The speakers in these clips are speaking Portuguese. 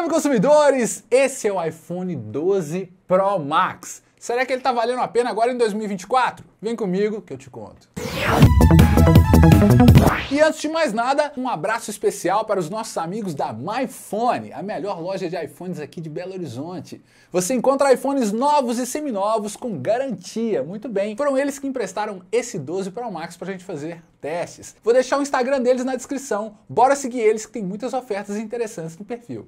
Salve consumidores! Esse é o iPhone 12 Pro Max. Será que ele tá valendo a pena agora em 2024? Vem comigo que eu te conto. E antes de mais nada, um abraço especial para os nossos amigos da MyPhone, a melhor loja de iPhones aqui de Belo Horizonte. Você encontra iPhones novos e seminovos com garantia. Muito bem, foram eles que emprestaram esse 12 Pro Max pra gente fazer testes. Vou deixar o Instagram deles na descrição. Bora seguir eles que tem muitas ofertas interessantes no perfil.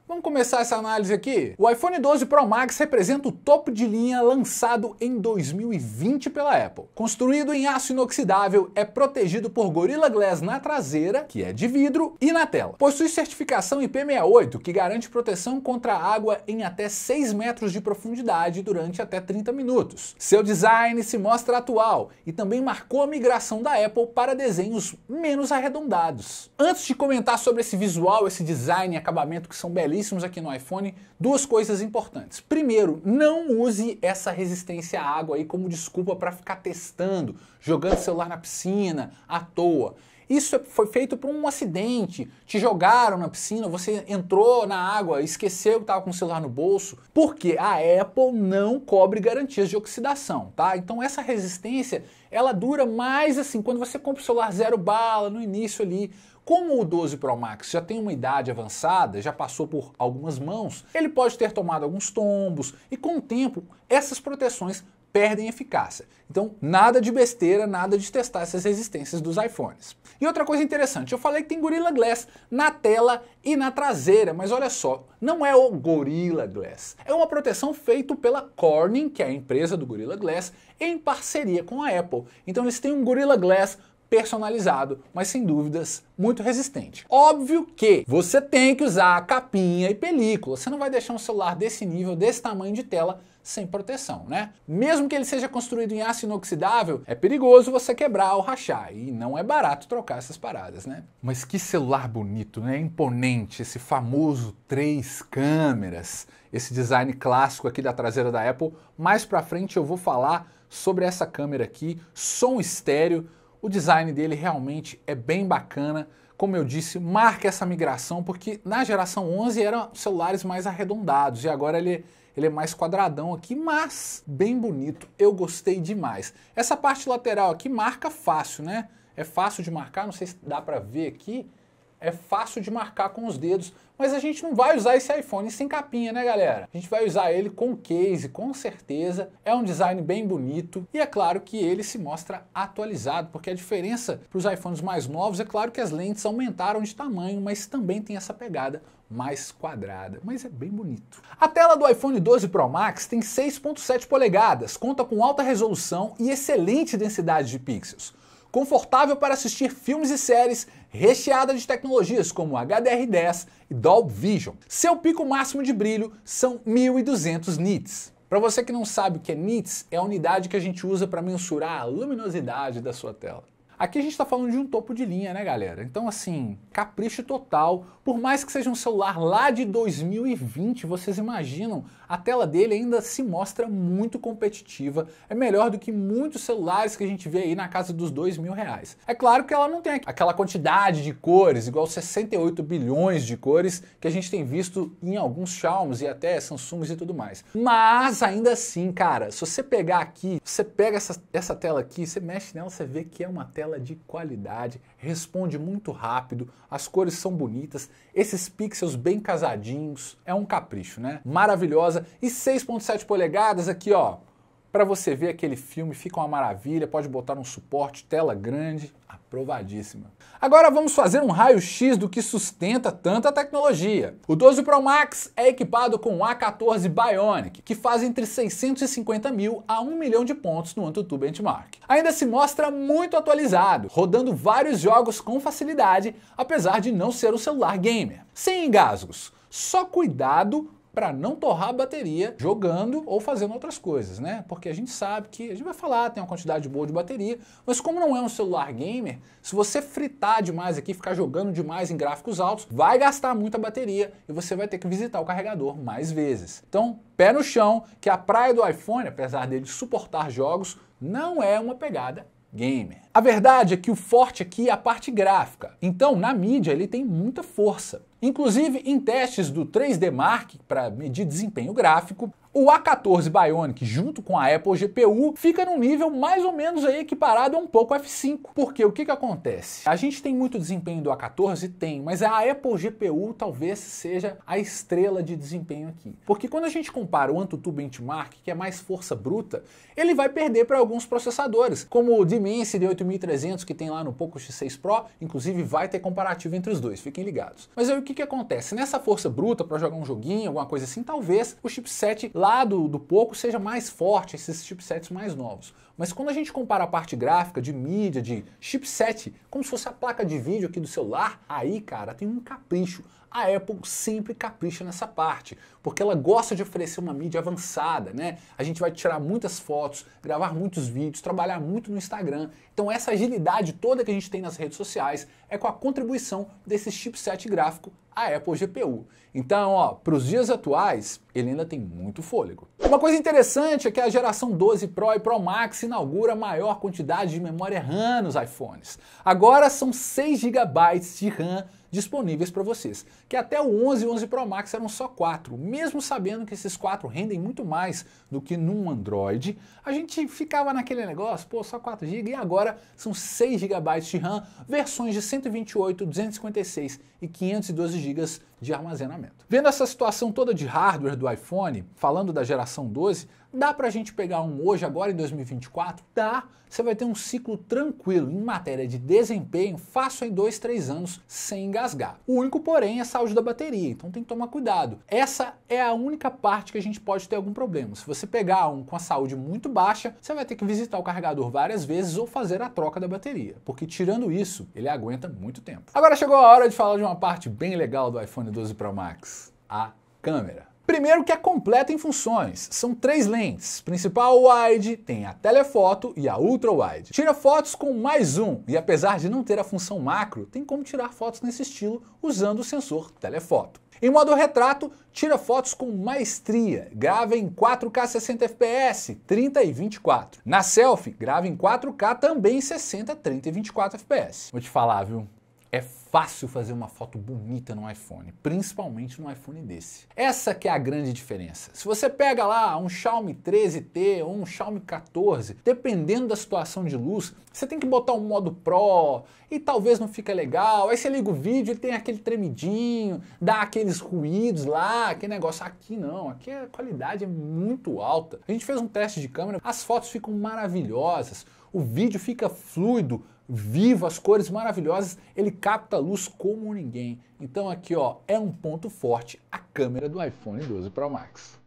Vamos começar essa análise aqui? O iPhone 12 Pro Max representa o topo de linha lançado em 2020 pela Apple. Construído em aço inoxidável, é protegido por Gorilla Glass na traseira, que é de vidro, e na tela. Possui certificação IP68, que garante proteção contra a água em até 6 metros de profundidade durante até 30 minutos. Seu design se mostra atual e também marcou a migração da Apple para desenhos menos arredondados. Antes de comentar sobre esse visual, esse design e acabamento que são belíssimos aqui no iPhone, duas coisas importantes. Primeiro, não use essa resistência à água aí como desculpa para ficar testando, jogando celular na piscina, à toa. Isso foi feito por um acidente, te jogaram na piscina, você entrou na água, esqueceu que estava com o celular no bolso, porque a Apple não cobre garantias de oxidação, tá? Então essa resistência, ela dura mais assim, quando você compra o celular zero bala, no início ali. Como o 12 Pro Max já tem uma idade avançada, já passou por algumas mãos, ele pode ter tomado alguns tombos e com o tempo essas proteções perdem eficácia. Então nada de besteira, nada de testar essas resistências dos iPhones. E outra coisa interessante, eu falei que tem Gorilla Glass na tela e na traseira, mas olha só, não é o Gorilla Glass. É uma proteção feita pela Corning, que é a empresa do Gorilla Glass, em parceria com a Apple. Então eles têm um Gorilla Glass personalizado, mas sem dúvidas muito resistente. Óbvio que você tem que usar a capinha e película, você não vai deixar um celular desse nível, desse tamanho de tela, sem proteção, né? Mesmo que ele seja construído em aço inoxidável, é perigoso você quebrar ou rachar, e não é barato trocar essas paradas, né? Mas que celular bonito, né? Imponente, esse famoso 3 câmeras, esse design clássico aqui da traseira da Apple. Mais pra frente eu vou falar sobre essa câmera aqui, som estéreo. O design dele realmente é bem bacana, como eu disse, marca essa migração, porque na geração 11 eram celulares mais arredondados e agora ele é mais quadradão aqui, mas bem bonito, eu gostei demais. Essa parte lateral aqui marca fácil, né? É fácil de marcar, não sei se dá pra ver aqui, é fácil de marcar com os dedos, mas a gente não vai usar esse iPhone sem capinha, né galera? A gente vai usar ele com case, com certeza, é um design bem bonito e é claro que ele se mostra atualizado, porque a diferença para os iPhones mais novos é claro que as lentes aumentaram de tamanho, mas também tem essa pegada mais quadrada, mas é bem bonito. A tela do iPhone 12 Pro Max tem 6.7 polegadas, conta com alta resolução e excelente densidade de pixels. Confortável para assistir filmes e séries, recheada de tecnologias como HDR10 e Dolby Vision. Seu pico máximo de brilho são 1200 nits. Para você que não sabe o que é nits, é a unidade que a gente usa para mensurar a luminosidade da sua tela. Aqui a gente está falando de um topo de linha, né galera? Então assim, capricho total. Por mais que seja um celular lá de 2020, vocês imaginam, a tela dele ainda se mostra muito competitiva. É melhor do que muitos celulares que a gente vê aí na casa dos R$2.000. É claro que ela não tem aquela quantidade de cores, igual 68 bilhões de cores que a gente tem visto em alguns Xiaomis e até Samsungs e tudo mais. Mas ainda assim, cara, se você pegar aqui, você pega essa tela aqui, você mexe nela, você vê que é uma tela de qualidade, responde muito rápido, as cores são bonitas, esses pixels bem casadinhos, é um capricho, né? Maravilhosa. E 6.7 polegadas aqui, ó, para você ver aquele filme, fica uma maravilha, pode botar um suporte, tela grande, aprovadíssima. Agora vamos fazer um raio-x do que sustenta tanta tecnologia. O 12 Pro Max é equipado com o A14 Bionic, que faz entre 650 mil a 1 milhão de pontos no AnTuTu Benchmark. Ainda se mostra muito atualizado, rodando vários jogos com facilidade, apesar de não ser um celular gamer. Sem engasgos, só cuidado para não torrar a bateria jogando ou fazendo outras coisas, né? Porque a gente sabe que, a gente vai falar, tem uma quantidade boa de bateria, mas como não é um celular gamer, se você fritar demais aqui, ficar jogando demais em gráficos altos, vai gastar muita bateria e você vai ter que visitar o carregador mais vezes. Então, pé no chão, que a praia do iPhone, apesar dele suportar jogos, não é uma pegada gamer. A verdade é que o forte aqui é a parte gráfica. Então, na mídia, ele tem muita força. Inclusive, em testes do 3D Mark para medir desempenho gráfico, o A14 Bionic junto com a Apple GPU fica num nível mais ou menos aí equiparado a um pouco F5. Porque o que acontece? A gente tem muito desempenho do A14? Tem, mas a Apple GPU talvez seja a estrela de desempenho aqui. Porque quando a gente compara o AnTuTu Benchmark, que é mais força bruta, ele vai perder para alguns processadores, como o Dimensity 8300 que tem lá no Poco X6 Pro, inclusive vai ter comparativo entre os dois, fiquem ligados. Mas aí o que acontece? Nessa força bruta, para jogar um joguinho, alguma coisa assim, talvez o chipset lá do Poco seja mais forte, esses chipsets mais novos. Mas quando a gente compara a parte gráfica, de mídia, de chipset, como se fosse a placa de vídeo aqui do celular, aí, cara, tem um capricho. A Apple sempre capricha nessa parte, porque ela gosta de oferecer uma mídia avançada, né? A gente vai tirar muitas fotos, gravar muitos vídeos, trabalhar muito no Instagram. Então essa agilidade toda que a gente tem nas redes sociais é com a contribuição desse chipset gráfico, a Apple GPU. Então, ó, para os dias atuais, ele ainda tem muito fôlego. Uma coisa interessante é que a geração 12 Pro e Pro Max inaugura a maior quantidade de memória RAM nos iPhones. Agora são 6 GB de RAM disponíveis para vocês, que até o 11 e 11 Pro Max eram só 4, mesmo sabendo que esses 4 rendem muito mais do que num Android, a gente ficava naquele negócio, pô, só 4 GB, e agora são 6 GB de RAM, versões de 128, 256 e 512 GB de armazenamento. Vendo essa situação toda de hardware do iPhone, falando da geração 12, dá pra gente pegar um hoje, agora em 2024? Dá! Você vai ter um ciclo tranquilo em matéria de desempenho, fácil em 2, 3 anos, sem engasgar. O único, porém, é a saúde da bateria, então tem que tomar cuidado. Essa é a única parte que a gente pode ter algum problema. Se você pegar um com a saúde muito baixa, você vai ter que visitar o carregador várias vezes ou fazer a troca da bateria, porque tirando isso, ele aguenta muito tempo. Agora chegou a hora de falar de uma parte bem legal do iPhone 12 Pro Max, a câmera. Primeiro que é completa em funções, são 3 lentes, principal wide, tem a telefoto e a ultra wide. Tira fotos com mais zoom e apesar de não ter a função macro, tem como tirar fotos nesse estilo usando o sensor telefoto. Em modo retrato, tira fotos com maestria, grava em 4K 60 fps, 30 e 24. Na selfie, grava em 4K também 60, 30 e 24 fps. Vou te falar, viu? É fácil fazer uma foto bonita no iPhone, principalmente no iPhone desse. Essa que é a grande diferença. Se você pega lá um Xiaomi 13T ou um Xiaomi 14, dependendo da situação de luz, você tem que botar um modo Pro e talvez não fica legal. Aí você liga o vídeo e tem aquele tremidinho, dá aqueles ruídos lá, aquele negócio. Aqui não, aqui a qualidade é muito alta. A gente fez um teste de câmera, as fotos ficam maravilhosas, o vídeo fica fluido, vivo, as cores maravilhosas, ele capta a luz como ninguém. Então aqui, ó, é um ponto forte a câmera do iPhone 12 Pro Max.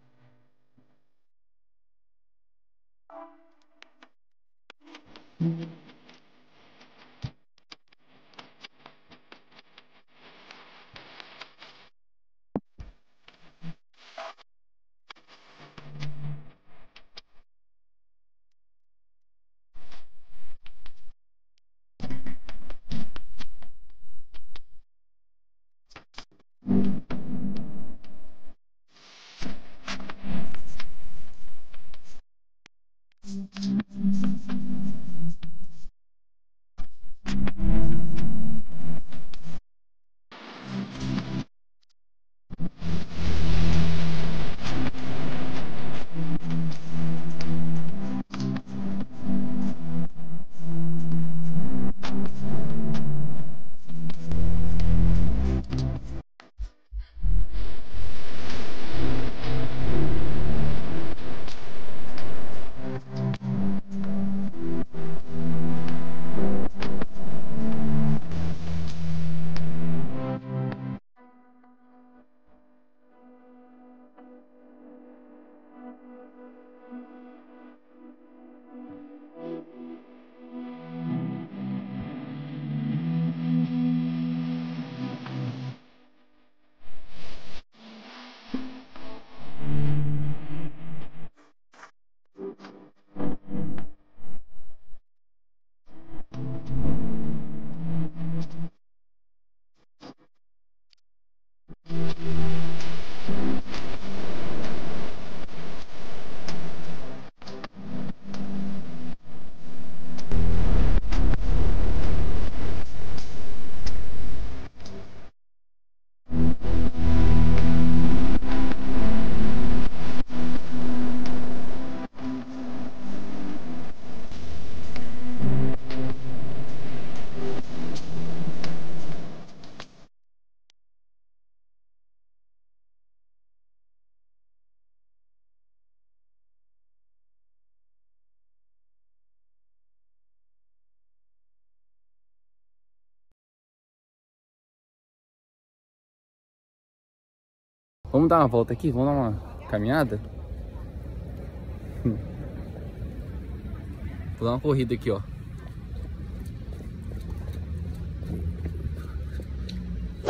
Vamos dar uma volta aqui? Vamos dar uma caminhada? Vou dar uma corrida aqui, ó.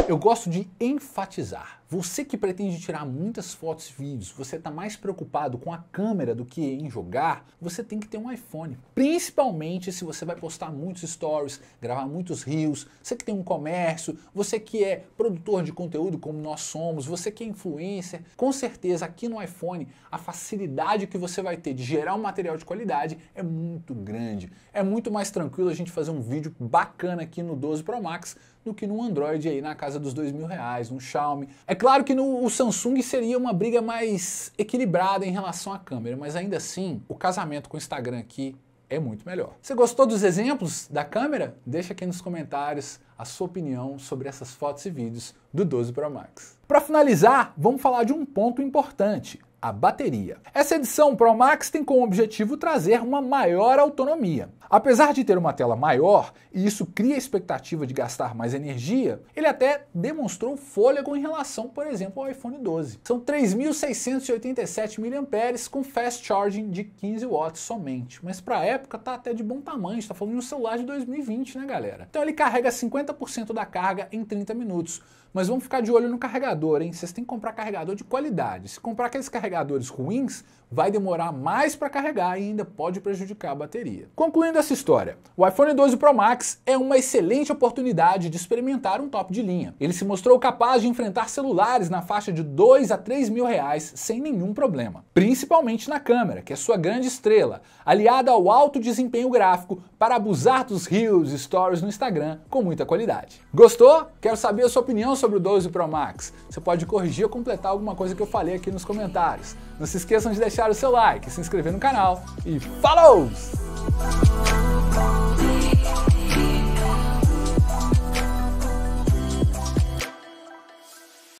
Eu gosto de enfatizar. Você que pretende tirar muitas fotos e vídeos, você está mais preocupado com a câmera do que em jogar, você tem que ter um iPhone. Principalmente se você vai postar muitos stories, gravar muitos reels, você que tem um comércio, você que é produtor de conteúdo como nós somos, você que é influencer, com certeza aqui no iPhone a facilidade que você vai ter de gerar um material de qualidade é muito grande. É muito mais tranquilo a gente fazer um vídeo bacana aqui no 12 Pro Max do que no Android aí na casa dos R$2.000, no Xiaomi. É claro que no Samsung seria uma briga mais equilibrada em relação à câmera, mas ainda assim, o casamento com o Instagram aqui é muito melhor. Você gostou dos exemplos da câmera? Deixa aqui nos comentários a sua opinião sobre essas fotos e vídeos do 12 Pro Max. Para finalizar, vamos falar de um ponto importante. A bateria. Essa edição Pro Max tem como objetivo trazer uma maior autonomia. Apesar de ter uma tela maior, e isso cria a expectativa de gastar mais energia, ele até demonstrou fôlego em relação, por exemplo, ao iPhone 12. São 3.687 mAh com fast charging de 15 watts somente. Mas para a época tá até de bom tamanho, a gente tá falando de um celular de 2020, né, galera? Então ele carrega 50% da carga em 30 minutos. Mas vamos ficar de olho no carregador, hein? Vocês têm que comprar carregador de qualidade. Se comprar aqueles carregadores ruins, vai demorar mais para carregar e ainda pode prejudicar a bateria. Concluindo essa história, o iPhone 12 Pro Max é uma excelente oportunidade de experimentar um top de linha. Ele se mostrou capaz de enfrentar celulares na faixa de R$2.000 a R$3.000 sem nenhum problema. Principalmente na câmera, que é sua grande estrela, aliada ao alto desempenho gráfico para abusar dos reels e stories no Instagram com muita qualidade. Gostou? Quero saber a sua opinião sobre o 12 Pro Max. Você pode corrigir ou completar alguma coisa que eu falei aqui nos comentários. Não se esqueçam de deixar o seu like, se inscrever no canal e falou!